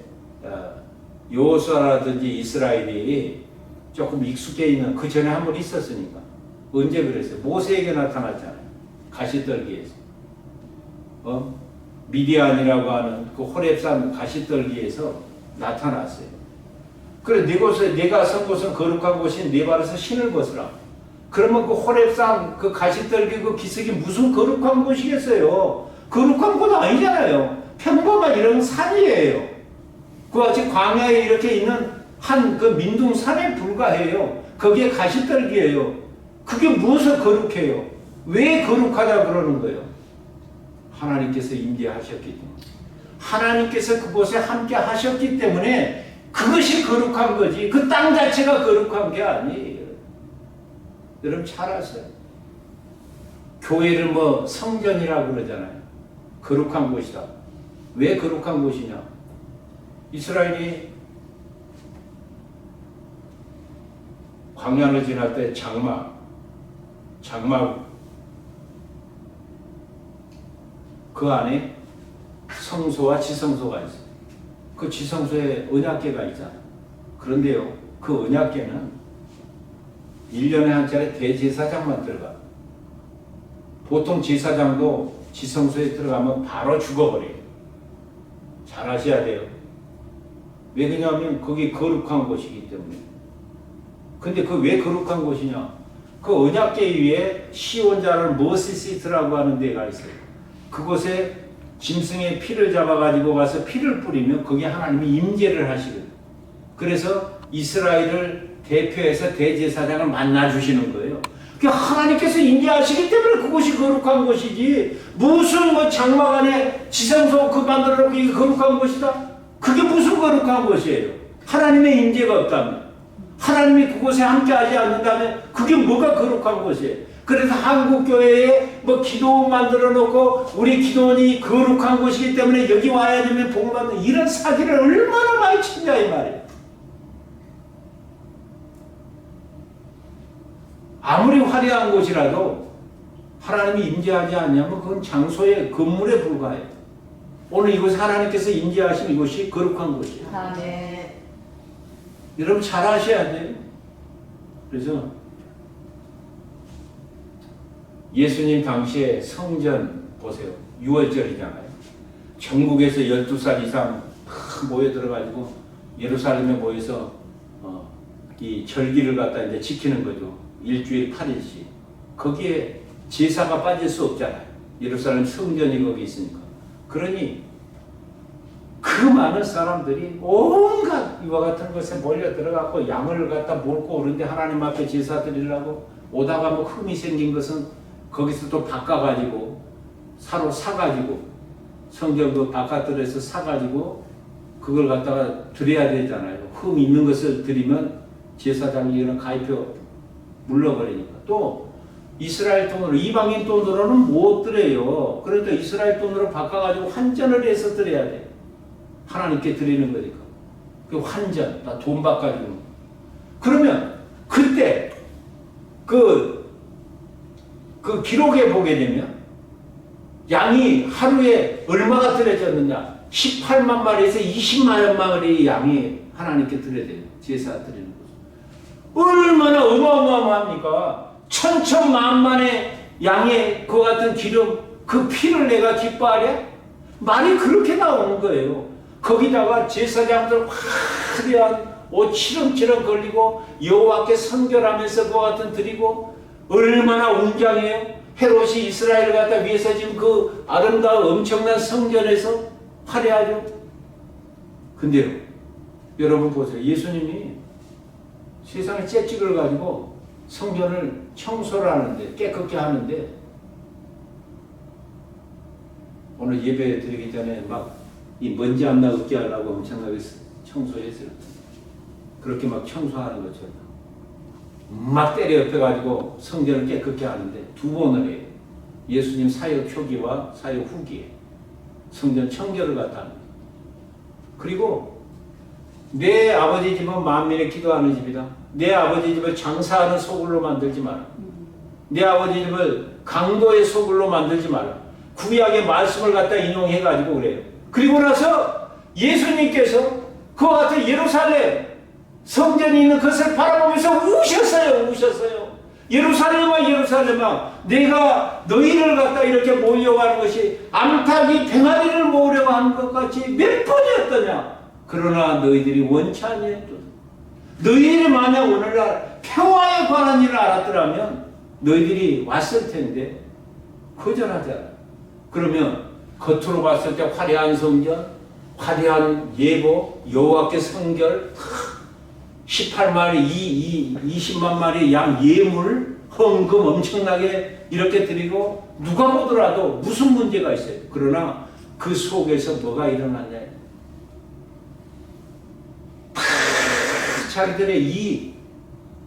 여호수아라든지 이스라엘이 조금 익숙해 있는 그 전에 한 번 있었으니까. 언제 그랬어요? 모세에게 나타났잖아요. 가시떨기에서. 미디안이라고 하는 그 호렙산 가시떨기에서 나타났어요. 그래, 내가 선 곳은 거룩한 곳인 네 발에서 신을 벗으라. 그러면 그 호렙산 그 가시떨기 그 기슭이 무슨 거룩한 곳이겠어요? 거룩한 곳 아니잖아요. 평범한 이런 산이에요. 그와 같이 광야에 이렇게 있는 한 그 민둥산에 불과해요. 거기에 가시떨기예요. 그게 무엇을 거룩해요? 왜 거룩하다 그러는 거예요? 하나님께서 임재하셨기 때문에. 하나님께서 그곳에 함께 하셨기 때문에 그것이 거룩한 거지. 그 땅 자체가 거룩한 게 아니에요. 여러분 잘 아세요. 교회를 성전이라고 그러잖아요. 거룩한 곳이다. 왜 거룩한 곳이냐? 이스라엘이 광야를 지날 때 장막, 장막 그 안에 성소와 지성소가 있어요. 그 지성소에 언약궤가 있잖아요. 그런데요, 그 언약궤는 1년에 한 차례 대제사장만 들어가. 보통 제사장도 지성소에 들어가면 바로 죽어버려요. 잘 아셔야 돼요. 왜 그러냐면 거기 거룩한 곳이기 때문에. 근데 그 왜 거룩한 곳이냐? 그 언약궤 위에 시온자를 머시시트라고 하는 데가 있어요. 그곳에 짐승의 피를 잡아가지고 가서 피를 뿌리면 거기에 하나님이 임재를 하시거든요. 그래서 이스라엘을 대표해서 대제사장을 만나주시는 거예요. 하나님께서 임재하시기 때문에 그곳이 거룩한 곳이지, 무슨 뭐 장막 안에 지성소 그 만들어 놓고 이게 거룩한 곳이다? 그게 무슨 거룩한 곳이에요? 하나님의 임재가 없다면, 하나님이 그곳에 함께하지 않는다면 그게 뭐가 거룩한 곳이에요? 그래서 한국교회에 뭐 기도원 만들어 놓고 우리 기도원이 거룩한 곳이기 때문에 여기 와야 되면 복 받는, 이런 사기를 얼마나 많이 치냐 이 말이에요. 아무리 화려한 곳이라도 하나님이 임재하지 않냐면 그건 장소의 건물에 불과해요. 오늘 이곳에 하나님께서 임재하신 이곳이 거룩한 곳이에요. 아멘. 여러분 잘 아셔야 돼요. 그래서 예수님 당시에 성전 보세요. 6월절이잖아요. 전국에서 12살 이상 다 모여 들어가지고 예루살렘에 모여서 이 절기를 갖다 이제 지키는 거죠. 일주일 8일씩. 거기에 제사가 빠질 수 없잖아요. 예루살렘 성전이 거기 있으니까. 그러니 그 많은 사람들이 온갖 이와 같은 것에 몰려 들어가고 양을 갖다 몰고 오는데 하나님 앞에 제사 드리려고 오다가 뭐 흠이 생긴 것은 거기서 또 바꿔가지고 사로 사가지고 성전 그 바깥들에서 사가지고 그걸 갖다가 드려야 되잖아요. 흠 있는 것을 드리면 제사장이 이런 가입표 물러버리니까. 또 이스라엘 돈으로, 이방인 돈으로는 못 드려요. 그러니까 이스라엘 돈으로 바꿔가지고 환전을 해서 드려야 돼요. 하나님께 드리는 거니까. 그 환전, 다 돈 바꿔주는. 그러면 그때 그 기록에 보게 되면 양이 하루에 얼마가 드려졌느냐? 18만 마리에서 20만 마리 양이 하나님께 드려야 돼요. 제사 드리는 거죠. 얼마나 어마어마합니까? 천천만만의 양의 그 같은 기름, 그 피를 내가 기뻐하랴? 말이 그렇게 나오는 거예요. 거기다가 제사장들 화려한 옷 치렁치렁 걸리고 여호와께 선결하면서 그와 같은 드리고 얼마나 웅장해요. 헤롯이 이스라엘을 갖다 위해서 지금 그 아름다운 엄청난 성전에서 화려하죠. 근데요, 여러분 보세요. 예수님이 세상에 채찍을 가지고 성전을 청소를 하는데, 깨끗게 하는데, 오늘 예배 드리기 전에 막 이 먼지 안 나게 하려고 엄청나게 청소했어요. 그렇게 막 청소하는 것처럼 막 때려 엎혀가지고 성전을 깨끗게 하는데 2번을 해요. 예수님 사역 초기와 사역 후기에 성전 청결을 갖다 합니다. 그리고 내 아버지 집은 만민의 기도하는 집이다. 내 아버지 집을 장사하는 소굴로 만들지 마라. 내 아버지 집을 강도의 소굴로 만들지 마라. 구약의 말씀을 갖다 인용해가지고 그래요. 그리고 나서 예수님께서 그와 같은 예루살렘 성전이 있는 것을 바라보면서 우셨어요. 예루살렘아, 예루살렘아, 내가 너희를 갖다 이렇게 모으려고 하는 것이 암탉이 병아리를 모으려고 하는 것 같이 몇 번이었더냐. 그러나 너희들이 원치 아니했도다. 너희들이 만약 오늘날 평화에 관한 일을 알았더라면 너희들이 왔을 텐데 거절하잖아. 그러면 겉으로 봤을 때 화려한 성전, 화려한 예보, 여호와께 성결, 18마리, 20만 마리 양 예물, 헌금 엄청나게 이렇게 드리고 누가 보더라도 무슨 문제가 있어요. 그러나 그 속에서 뭐가 일어났냐. 자기들의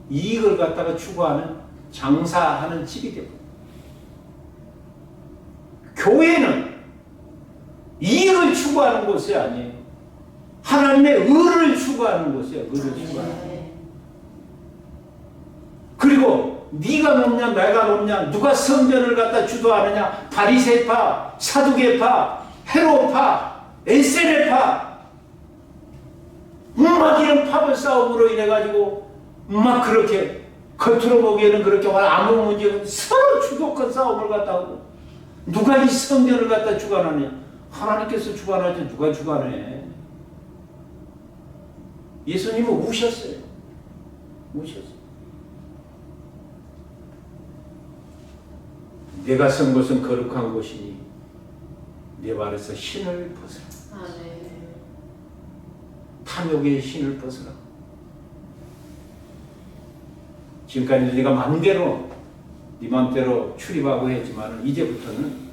이익을 갖다가 추구하는, 장사하는 집이 되고, 교회는 이익을 추구하는 곳이 아니에요. 하나님의 의를 추구하는 곳이에요. 의를 추구하는 곳. 그리고 네가 높냐 내가 높냐 누가 성전을 갖다 주도하느냐 바리새파 사두개파 헤롯파 에세레파 막 이런 파벌 싸움으로 인해 가지고 막 그렇게 겉으로 보기에는 그렇게 아무 문제 없는 서로 주도권 싸움을 갖다 하고 누가 이 성전을 갖다 주관하냐 하나님께서 주관하지 누가 주관해. 예수님은 우셨어요. 우셨어요. 내가 선 곳은 거룩한 곳이니 내 발에서 신을 벗으라. 아멘. 탐욕의 신을 벗으라. 지금까지 네가 맘대로 네 맘대로 출입하고 했지만 이제부터는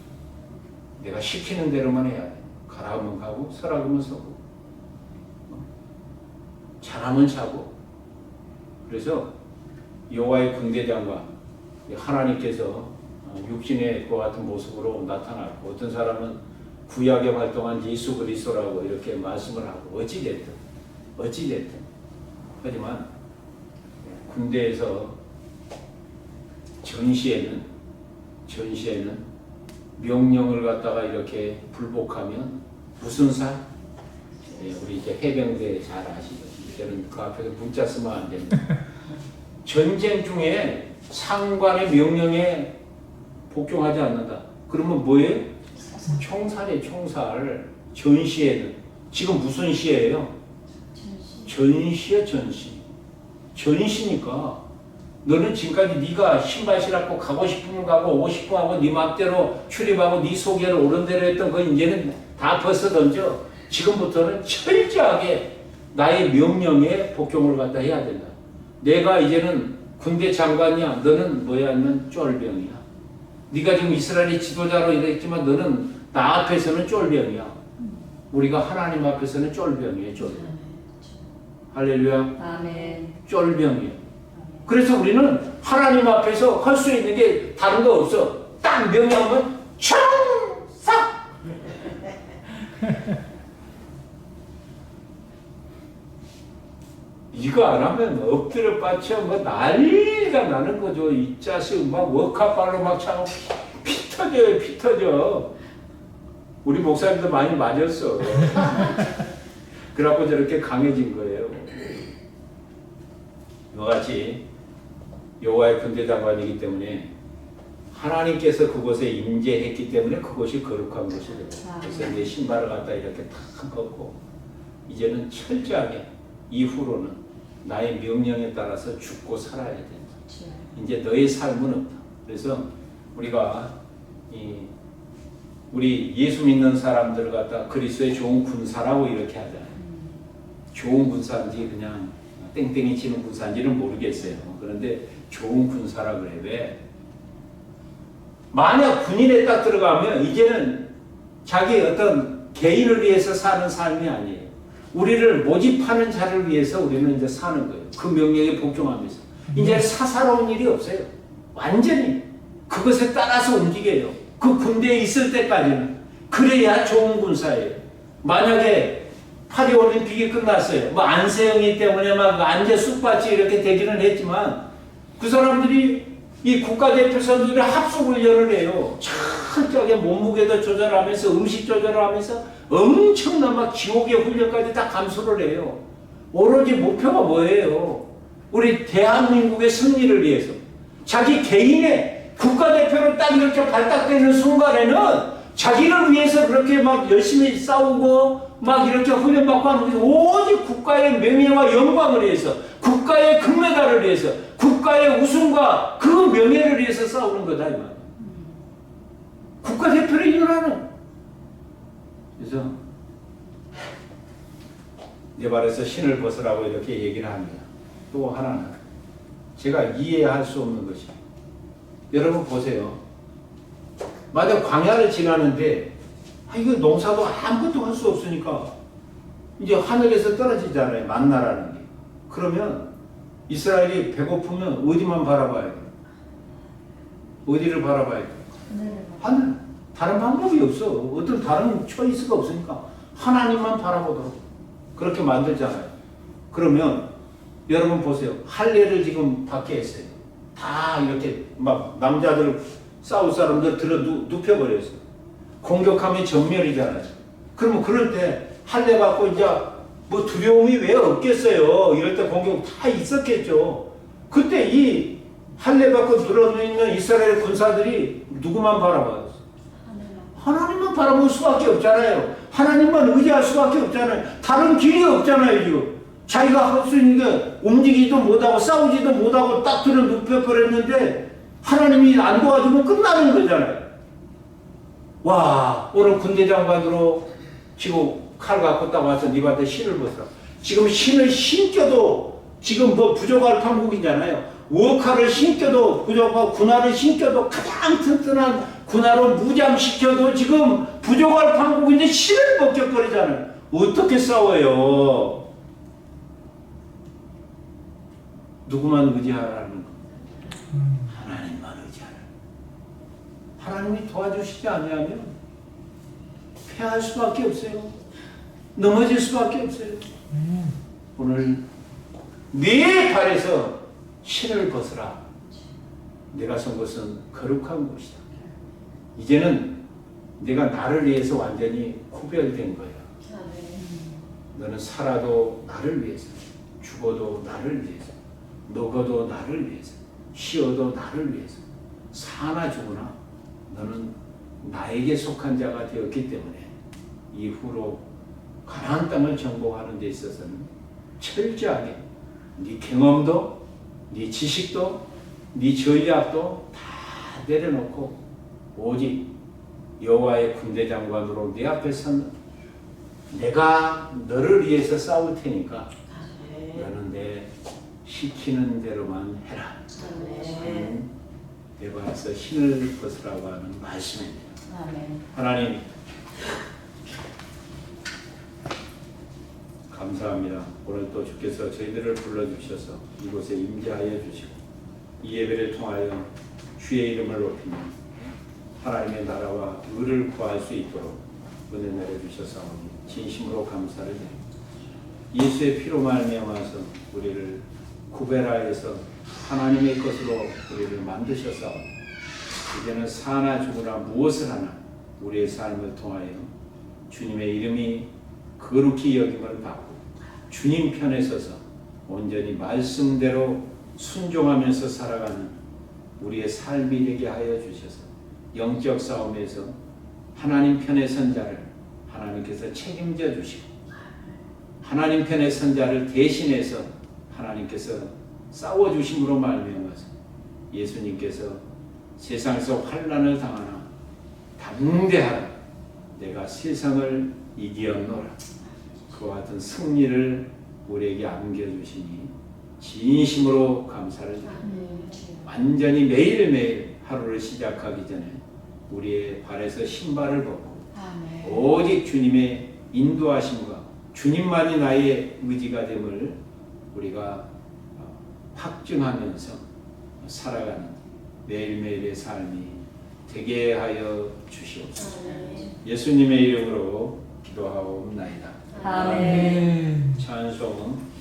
내가 시키는 대로만 해야 돼. 가라면 가고 서라면 서고 자라면 자고. 그래서 여호와의 군대장과 하나님께서 육신의 것 같은 모습으로 나타났고 어떤 사람은 구약에 활동한 예수 그리스도라고 이렇게 말씀을 하고 어찌됐든 하지만 군대에서 전시에는 명령을 갖다가 이렇게 불복하면 무슨 사? 우리 이제 해병대 잘 아시죠? 이제는 그 앞에서 문자 쓰면 안 됩니다. 전쟁 중에 상관의 명령에 복종하지 않는다. 그러면 뭐예요? 총살이에요, 총살. 전시에는. 지금 무슨 시예요? 전시야, 전시. 전시니까 너는 지금까지 네가 신발 신고 가고 싶으면 가고 오고 싶으면 하고 네 맘대로 출입하고 네 소개를 옳은 대로 했던 거 이제는 다 벗어던져. 지금부터는 철저하게 나의 명령에 복종을 갖다 해야 된다. 내가 이제는 군대 장관이야. 너는 뭐야 하면 쫄병이야. 네가 지금 이스라엘의 지도자로 이랬지만 너는 나 앞에서는 쫄병이야. 우리가 하나님 앞에서는 쫄병이에요. 쫄병. 할렐루야. 아멘. 쫄병이에요. 그래서 우리는 하나님 앞에서 할 수 있는 게 다른 거 없어. 딱 명령하면 청사. 이거 안 하면 엎드려 빠쳐 뭐 난리가 나는 거죠. 이 자식 막 워카발로 막 차고 피 터져요, 피 터져. 우리 목사님도 많이 맞았어. 그래갖고 저렇게 강해진 거예요. 이와 같이 여호와의 군대장관이기 때문에 하나님께서 그곳에 임재했기 때문에 그곳이 거룩한 곳이 돼요. 그래서 내 신발을 갖다 이렇게 탁 벗고 이제는 철저하게 이후로는 나의 명령에 따라서 죽고 살아야 된다. 이제 너의 삶은 없다. 그래서 우리가 우리 예수 믿는 사람들 갖다 그리스도의 좋은 군사라고 이렇게 하잖아요. 좋은 군사인지 그냥 땡땡이 치는 군사인지는 모르겠어요. 그런데 좋은 군사라 그래. 왜? 만약 군인에 딱 들어가면 이제는 자기 어떤 개인을 위해서 사는 삶이 아니에요. 우리를 모집하는 자를 위해서 우리는 이제 사는 거예요. 그 명령에 복종하면서. 이제 사사로운 일이 없어요. 완전히 그것에 따라서 움직여요. 그 군대에 있을 때까지는. 그래야 좋은 군사예요. 만약에 파리올림픽이 끝났어요. 뭐 안세영이 때문에 막 안제 쑥밭이 이렇게 되기는 했지만 그 사람들이 이 국가대표 선수들이 합숙훈련을 해요. 철저하게 몸무게도 조절하면서 음식 조절을 하면서 엄청난 막 지옥의 훈련까지 다 감수를 해요. 오로지 목표가 뭐예요? 우리 대한민국의 승리를 위해서. 자기 개인의 국가대표로 딱 이렇게 발탁되는 순간에는 자기를 위해서 그렇게 막 열심히 싸우고 막 이렇게 훈련받고 하는 게 오직 국가의 명예와 영광을 위해서, 국가의 금메달을 위해서, 국가의 우승과 그 명예를 위해서 싸우는 거다 이 말이야. 국가대표를 이루라는. 그래서 내 발에서 신을 벗으라고 이렇게 얘기를 합니다. 또 하나는 제가 이해할 수 없는 것이, 여러분 보세요. 만약 광야를 지나는데 이거 농사도 아무것도 할 수 없으니까 이제 하늘에서 떨어지잖아요. 만나라는 게. 그러면 이스라엘이 배고프면 어디만 바라봐야 돼요? 어디를 바라봐야 돼요? 하늘. 다른 방법이 없어. 어떤 다른 초이스가 없으니까 하나님만 바라보도록 그렇게 만들잖아요. 그러면 여러분 보세요. 할례를 지금 받게 했어요. 다 이렇게 막 남자들 싸울 사람들 들어 눕혀버렸어. 공격하면 전멸이잖아요. 그러면 그럴 때 할례 받고 이제 뭐 두려움이 왜 없겠어요? 이럴 때 공격 다 있었겠죠. 그때 이 할례 받고 들어있는 이스라엘 군사들이 누구만 바라봐요? 하나님만 바라볼 수밖에 없잖아요. 하나님만 의지할 수밖에 없잖아요. 다른 길이 없잖아요, 지금. 자기가 할 수 있는 게 움직이지도 못하고 싸우지도 못하고 딱 들어 눕혀버렸는데 하나님이 안 도와주면 끝나는 거잖아요. 와, 오늘 군대 장관으로 지금 칼 갖고 딱 와서 니한테 신을 벗으라. 지금 신을 신겨도 지금 뭐 부족할 판국이잖아요. 워카를 신겨도 부족하고 군화를 신겨도 가장 튼튼한 군화로 무장시켜도 지금 부족할 판국인데 신을 벗겨버리잖아요. 어떻게 싸워요? 누구만 의지하라는 거? 하나님만 의지하라. 하나님이 도와주시지 않으면 패할 수밖에 없어요. 넘어질 수밖에 없어요. 오늘 네 발에서 신을 벗으라. 내가 선 것은 거룩한 곳이다. 이제는 내가 나를 위해서 완전히 구별된 거야. 너는 살아도 나를 위해서, 죽어도 나를 위해서, 먹어도 나를 위해서, 쉬어도 나를 위해서, 사나 죽으나 너는 나에게 속한 자가 되었기 때문에 이후로 가나안 땅을 정복하는 데 있어서는 철저하게 네 경험도, 네 지식도, 네 전략도 다 내려놓고 오직 여호와의 군대 장관으로 네 앞에 선 내가 너를 위해서 싸울 테니까 너는 내 시키는 대로만 해라. 내 발에서 신을 벗으라고 하는 말씀입니다. 하나님 감사합니다. 오늘 또 주께서 저희들을 불러주셔서 이곳에 임재하여 주시고 이 예배를 통하여 주의 이름을 높이며 하나님의 나라와 의를 구할 수 있도록 은혜 내려주셔서 진심으로 감사를 드립니다. 예수의 피로 말미암아서 우리를 구별하여서 하나님의 것으로 우리를 만드셔서 이제는 사나 죽으나 무엇을 하나 우리의 삶을 통하여 주님의 이름이 거룩히 여김을 받고 주님 편에 서서 온전히 말씀대로 순종하면서 살아가는 우리의 삶이 되게 하여 주셔서 영적 싸움에서 하나님 편의 선자를 하나님께서 책임져 주시고 하나님 편의 선자를 대신해서 하나님께서 싸워주심으로 말미암아서 예수님께서 세상에서 환난을 당하나 담대하라 내가 세상을 이기었노라 그와 같은 승리를 우리에게 안겨주시니 진심으로 감사를 드립니다. 완전히 매일매일 하루를 시작하기 전에 우리의 발에서 신발을 벗고 오직 주님의 인도하심과 주님만이 나의 의지가 됨을 우리가 확증하면서 살아가는 매일매일의 삶이 되게 하여 주시옵소서. 예수님의 이름으로 기도하옵나이다. 아멘. 찬송은